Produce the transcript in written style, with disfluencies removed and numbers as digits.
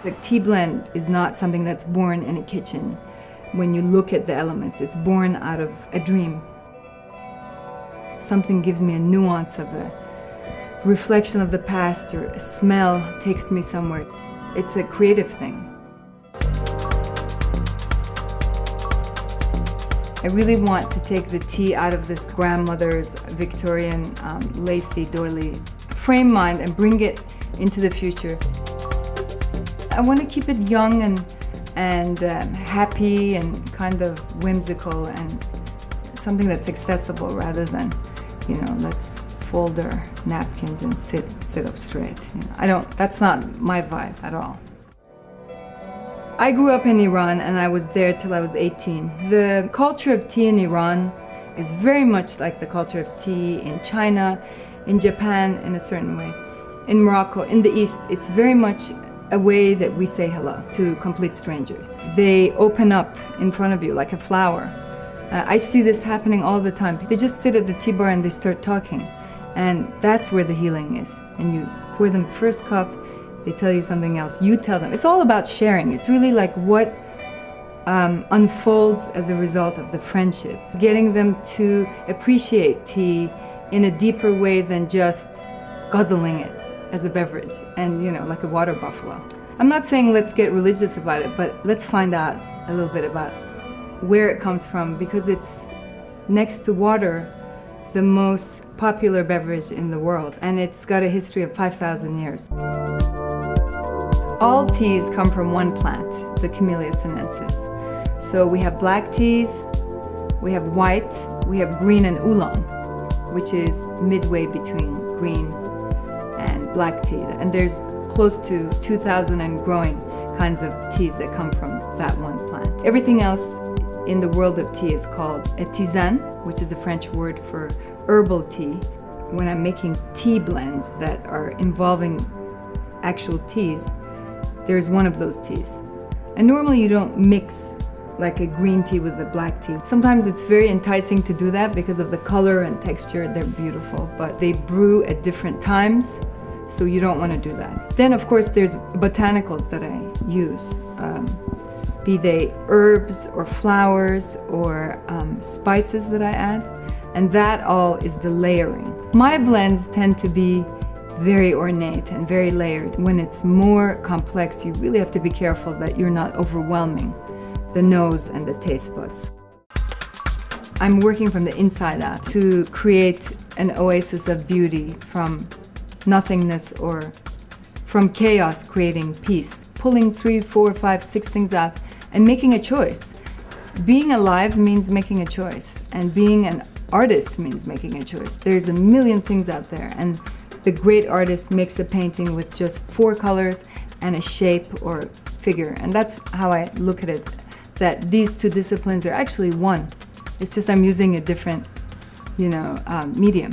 The tea blend is not something that's born in a kitchen. When you look at the elements, it's born out of a dream. Something gives me a nuance of a reflection of the past, or a smell takes me somewhere. It's a creative thing. I really want to take the tea out of this grandmother's Victorian lacy doily frame mind and bring it into the future. I want to keep it young and happy and kind of whimsical, and something that's accessible rather than, you know, let's fold our napkins and sit up straight. You know, that's not my vibe at all. I grew up in Iran and I was there till I was 18. The culture of tea in Iran is very much like the culture of tea in China, in Japan in a certain way, in Morocco, in the East. It's very much a way that we say hello to complete strangers. They open up in front of you like a flower. I see this happening all the time. They just sit at the tea bar and they start talking. And that's where the healing is. And you pour them the first cup, they tell you something else, you tell them. It's all about sharing. It's really like what unfolds as a result of the friendship. Getting them to appreciate tea in a deeper way than just guzzling it as a beverage and, you know, like a water buffalo. I'm not saying let's get religious about it, but let's find out a little bit about where it comes from, because it's, next to water, the most popular beverage in the world, and it's got a history of 5,000 years. All teas come from one plant, the Camellia sinensis. So we have black teas, we have white, we have green and oolong, which is midway between green and black tea. And there's close to 2,000 and growing kinds of teas that come from that one plant. Everything else in the world of tea is called a tisane, which is a French word for herbal tea. When I'm making tea blends that are involving actual teas, there's one of those teas. And normally you don't mix like a green tea with a black tea. Sometimes it's very enticing to do that because of the color and texture. They're beautiful, but they brew at different times, so you don't want to do that. Then of course there's botanicals that I use, be they herbs or flowers or spices that I add, and that all is the layering. My blends tend to be very ornate and very layered. When it's more complex, you really have to be careful that you're not overwhelming the nose and the taste buds. I'm working from the inside out to create an oasis of beauty from nothingness, or from chaos creating peace. Pulling 3, 4, 5, 6 things out and making a choice. Being alive means making a choice, and being an artist means making a choice. There's a million things out there, and the great artist makes a painting with just 4 colors and a shape or figure. And that's how I look at it, that these two disciplines are actually one. It's just I'm using a different, you know, medium.